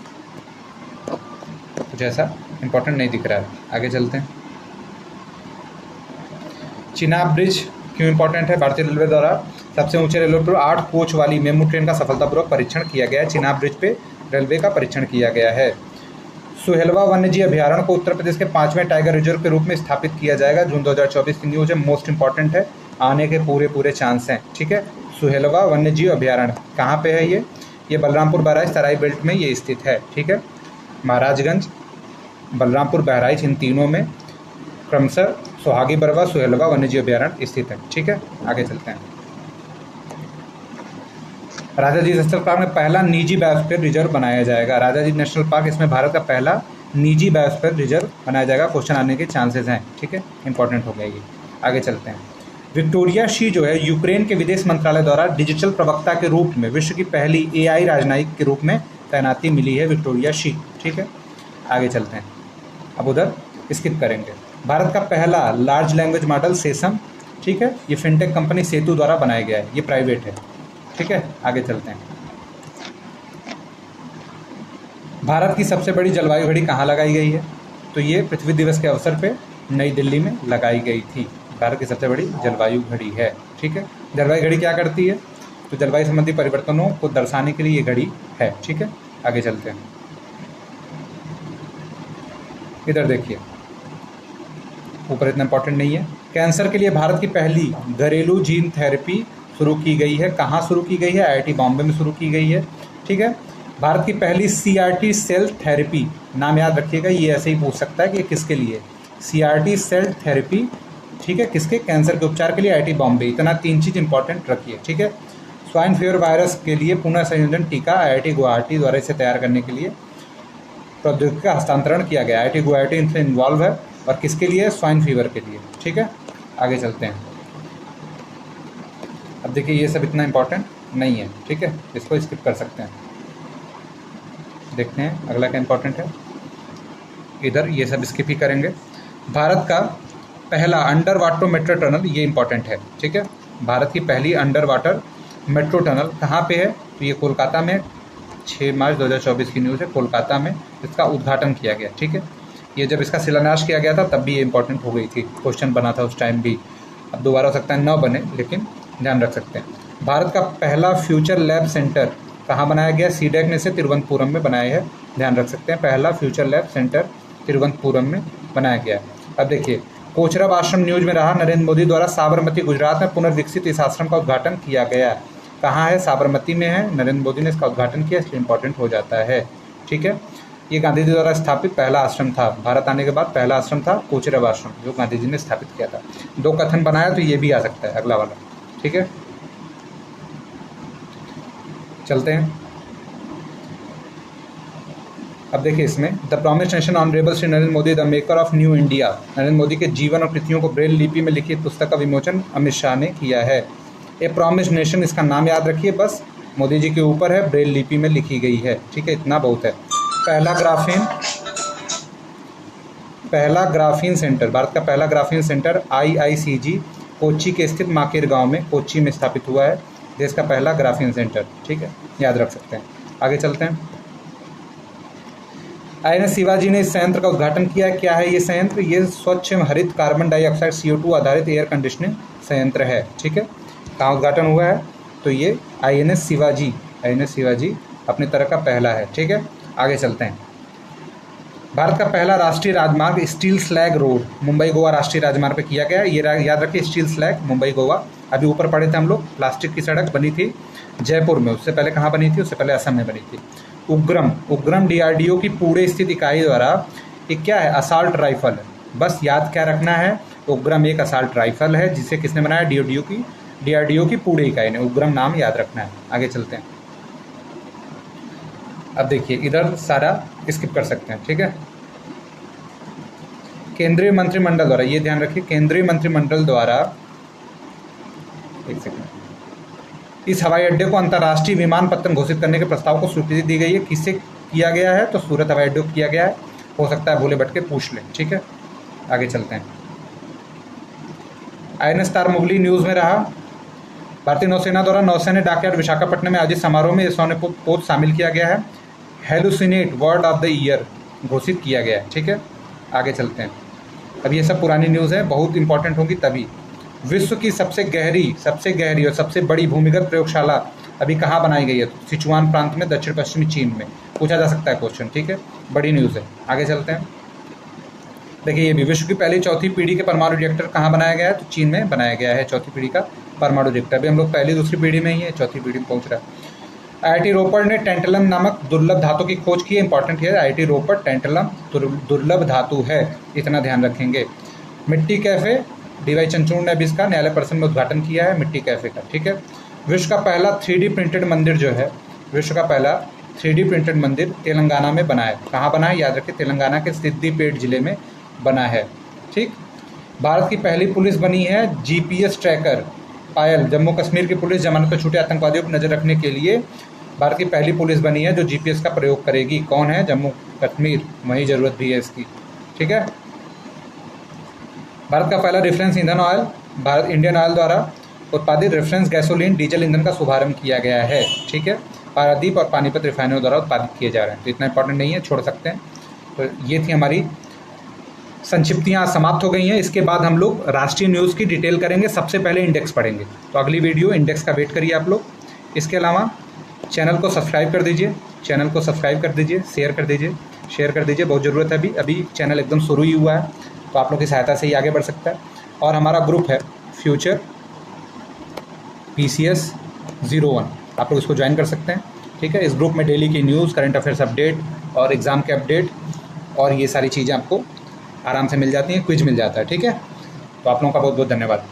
कुछ ऐसा इंपॉर्टेंट नहीं दिख रहा है, आगे चलते हैं। चिनाब ब्रिज क्यों इंपॉर्टेंट है? भारतीय रेलवे द्वारा सबसे ऊंचे रेलवे पर 8 कोच वाली मेमू ट्रेन का सफलतापूर्वक परीक्षण किया गया है। चिनाब ब्रिज पे रेलवे का परीक्षण किया गया है। सुहेलवा वन्यजीव अभ्यारण्य को उत्तर प्रदेश के 5वें टाइगर रिजर्व के रूप में स्थापित किया जाएगा। जून 2024 की न्यूज है, मोस्ट इंपॉर्टेंट है, आने के पूरे चांस हैं। ठीक है, सुहेलवा वन्यजीव अभयारण्य कहाँ पे है ये बलरामपुर बहराइच तराई बेल्ट में ये स्थित है। ठीक है, महाराजगंज, बलरामपुर, बहराइच, इन तीनों में क्रमशः सुहागी बरवा सुहेलवा वन्यजीव अभयारण्य स्थित है। ठीक है, आगे चलते हैं। राजा जी नेशनल पार्क में पहला निजी बायोस्फीयर रिजर्व बनाया जाएगा। राजा जी नेशनल पार्क इसमें भारत का पहला निजी बायोस्फीयर रिजर्व बनाया जाएगा। क्वेश्चन आने के चांसेस हैं। ठीक है, इंपॉर्टेंट हो गया ये। आगे चलते हैं। विक्टोरिया शी जो है यूक्रेन के विदेश मंत्रालय द्वारा डिजिटल प्रवक्ता के रूप में विश्व की पहली AI राजनयिक के रूप में तैनाती मिली है विक्टोरिया शी। ठीक है, आगे चलते हैं। अब उधर स्किप करेंगे। भारत का पहला लार्ज लैंग्वेज मॉडल सेसम, ठीक है, ये फिनटेक कंपनी सेतु द्वारा बनाया गया है, ये प्राइवेट है। ठीक है, आगे चलते हैं। भारत की सबसे बड़ी जलवायु घड़ी कहाँ लगाई गई है? तो ये पृथ्वी दिवस के अवसर पे नई दिल्ली में लगाई गई थी। भारत की सबसे बड़ी जलवायु घड़ी है। ठीक है, जलवायु घड़ी क्या करती है? तो जलवायु संबंधी परिवर्तनों को दर्शाने के लिए ये घड़ी है। ठीक है, आगे चलते हैं। इधर देखिए, ऊपर इतना इंपॉर्टेंट नहीं है। कैंसर के लिए भारत की पहली घरेलू जीन थेरेपी शुरू की गई है। कहाँ शुरू की गई है? IIT बॉम्बे में शुरू की गई है। ठीक है, भारत की पहली CRT सेल थेरेपी, नाम याद रखिएगा, ये ऐसे ही पूछ सकता है कि ये किसके लिए? CRT सेल थेरेपी, ठीक है, किसके? कैंसर के उपचार के लिए IIT बॉम्बे। इतना 3 चीज़ इंपॉर्टेंट रखिए। ठीक है, स्वाइन फीवर वायरस के लिए पुनः संयोजन टीका IIT गुवाहाटी द्वारा इसे तैयार करने के लिए प्रौद्योगिकी का हस्तांतरण किया गया। IIT गुवाहाटी इनसे इन्वॉल्व है और किसके लिए? स्वाइन फीवर के लिए। ठीक है, आगे चलते हैं। अब देखिए, ये सब इतना इंपॉर्टेंट नहीं है। ठीक है, इसको स्किप कर सकते हैं। देखते हैं अगला क्या इंपॉर्टेंट है। इधर ये सब स्किप ही करेंगे। भारत का पहला अंडर वाटर मेट्रो टनल, ये इंपॉर्टेंट है। ठीक है, भारत की पहली अंडर वाटर मेट्रो टनल कहाँ पे है? तो ये कोलकाता में 6 मार्च 2024 की न्यूज़ है। कोलकाता में इसका उद्घाटन किया गया। ठीक है, ये जब इसका शिलान्यास किया गया था तब भी ये इंपॉर्टेंट हो गई थी, क्वेश्चन बना था उस टाइम भी। अब दोबारा हो सकता है न बने, लेकिन ध्यान रख सकते हैं। भारत का पहला फ्यूचर लैब सेंटर कहाँ बनाया गया? सीडेक ने इसे तिरुवनंतपुरम में बनाया है। ध्यान रख सकते हैं, पहला फ्यूचर लैब सेंटर तिरुवनंतपुरम में बनाया गया है। अब देखिए, कोचरब आश्रम न्यूज में रहा। नरेंद्र मोदी द्वारा साबरमती गुजरात में पुनर्विकसित इस आश्रम का उद्घाटन किया गया। कहाँ है? साबरमती में है। नरेंद्र मोदी ने इसका उद्घाटन किया, इसलिए इंपॉर्टेंट हो जाता है। ठीक है, ये गांधी जी द्वारा स्थापित पहला आश्रम था। भारत आने के बाद पहला आश्रम था कोचरब आश्रम, जो गांधी जी ने स्थापित किया था। 2 कथन बनाया तो ये भी आ सकता है अगला वाला। ठीक है, चलते हैं। अब देखिए, इसमें the promise nation honourable Shri Narendra Modi the maker of new India, Narendra Modi के जीवन और कृतियों को ब्रेल लिपि में लिखित पुस्तक का विमोचन अमित शाह ने किया है। ए प्रॉमिस नेशन, इसका नाम याद रखिए, बस मोदी जी के ऊपर है, ब्रेल लिपि में लिखी गई है। ठीक है, इतना बहुत है। पहला ग्राफीन सेंटर, भारत का पहला ग्राफीन सेंटर IICG कोच्चि के स्थित माकेर गांव में, कोच्चि में स्थापित हुआ है। देश का पहला ग्राफीन सेंटर। ठीक है, याद रख सकते हैं। आगे चलते हैं। INS शिवाजी ने इस संयंत्र का उद्घाटन किया। क्या है ये संयंत्र? ये स्वच्छ हरित कार्बन डाइऑक्साइड CO2 आधारित एयर कंडीशनिंग संयंत्र है। ठीक है, कहाँ उद्घाटन हुआ है? तो ये INS शिवाजी अपनी तरह का पहला है। ठीक है, आगे चलते हैं। भारत का पहला राष्ट्रीय राजमार्ग steel slag road Mumbai Goa राष्ट्रीय राजमार्ग पे किया गया। ये याद रखिए, स्टील स्लैग मुंबई गोवा। अभी ऊपर पढ़े थे हम लोग, प्लास्टिक की सड़क बनी थी जयपुर में, उससे पहले कहाँ बनी थी? उससे पहले असम में बनी थी। उग्रम DRDO की पुणे स्थित इकाई द्वारा एक क्या है? असाल्ट राइफल है। बस याद क्या रखना है? उग्रम एक असाल्ट राइफल है, जिसे किसने बनाया? DRDO की पुणे इकाई ने। उग्रम नाम याद रखना है। आगे चलते हैं। अब देखिए, इधर सारा स्किप कर सकते हैं। ठीक है, केंद्रीय मंत्रिमंडल द्वारा, ये ध्यान रखिए, केंद्रीय मंत्रिमंडल द्वारा, एक सेकंड, इस हवाई अड्डे को अंतर्राष्ट्रीय विमानपत्तन घोषित करने के प्रस्ताव को स्वीकृति दी गई है। किससे किया गया है? तो सूरत हवाई अड्डे को किया गया है। हो सकता है भोले भटके पूछ लें। ठीक है, आगे चलते हैं। INS स्टार मुगली न्यूज़ में रहा। भारतीय नौसेना द्वारा नौसैन्य डॉकयार्ड विशाखापट्टनम में आयोजित समारोह में स्वर्ण पोत शामिल किया गया है। Hallucinate word of the year घोषित किया गया है। ठीक है, आगे चलते हैं। अब ये सब पुरानी न्यूज़ है, बहुत इंपॉर्टेंट होगी तभी। विश्व की सबसे गहरी और सबसे बड़ी भूमिगत प्रयोगशाला अभी कहाँ बनाई गई है? तो सिचुआन प्रांत में, दक्षिण पश्चिमी चीन में। पूछा जा सकता है क्वेश्चन। ठीक है, बड़ी न्यूज़ है। आगे चलते हैं। देखिए, ये भी विश्व की पहली 4थी पीढ़ी के परमाणु रिएक्टर कहाँ बनाया गया है? तो चीन में बनाया गया है 4थी पीढ़ी का परमाणु रिएक्टर। अभी हम लोग पहली दूसरी पीढ़ी में ही है, चौथी पीढ़ी में पहुँच रहा है। IIT रोपड़ ने टेंटलम नामक दुर्लभ धातु की खोज की है। इंपॉर्टेंट है, IIT रोपड़ टेंटलम दुर्लभ धातु है, इतना ध्यान रखेंगे। मिट्टी कैफ़े, DY चंद्रचूड़ ने भी इसका न्यायालय परिसर में उद्घाटन किया है, मिट्टी कैफ़े का। ठीक है। विश्व का पहला 3D प्रिंटेड मंदिर जो है, विश्व का पहला 3D प्रिंटेड मंदिर तेलंगाना में बना है। कहाँ बना है, याद रखिए, तेलंगाना के सिद्दीपेट जिले में बना है। ठीक। भारत की पहली पुलिस बनी है GPS ट्रैकर पायल। जम्मू कश्मीर की पुलिस जमानत पर छूटे आतंकवादियों पर नजर रखने के लिए भारत की पहली पुलिस बनी है जो GPS का प्रयोग करेगी। कौन है, जम्मू कश्मीर, वही ज़रूरत भी है इसकी। ठीक है। भारत का पहला रेफरेंस ईंधन ऑयल, भारत इंडियन ऑयल द्वारा उत्पादित रेफरेंस गैसोलीन डीजल ईंधन का शुभारंभ किया गया है। ठीक है। पारादीप और पानीपत रिफाइनरी द्वारा उत्पादित किए जा रहे हैं। तो इतना इंपॉर्टेंट नहीं है, छोड़ सकते हैं। तो ये थी हमारी संक्षिप्तियाँ समाप्त हो गई हैं। इसके बाद हम लोग राष्ट्रीय न्यूज़ की डिटेल करेंगे। सबसे पहले इंडेक्स पढ़ेंगे, तो अगली वीडियो इंडेक्स का वेट करिए आप लोग। इसके अलावा चैनल को सब्सक्राइब कर दीजिए, चैनल को सब्सक्राइब कर दीजिए, शेयर कर दीजिए, बहुत ज़रूरत है। अभी चैनल एकदम शुरू ही हुआ है, तो आप लोग की सहायता से ही आगे बढ़ सकता है। और हमारा ग्रुप है फ्यूचर PCS 01, आप लोग इसको ज्वाइन कर सकते हैं। ठीक है। इस ग्रुप में डेली की न्यूज़, करंट अफेयर्स अपडेट और एग्ज़ाम के अपडेट और ये सारी चीज़ें आपको आराम से मिल जाती हैं, क्विज मिल जाता है। ठीक है। तो आप लोगों का बहुत बहुत धन्यवाद।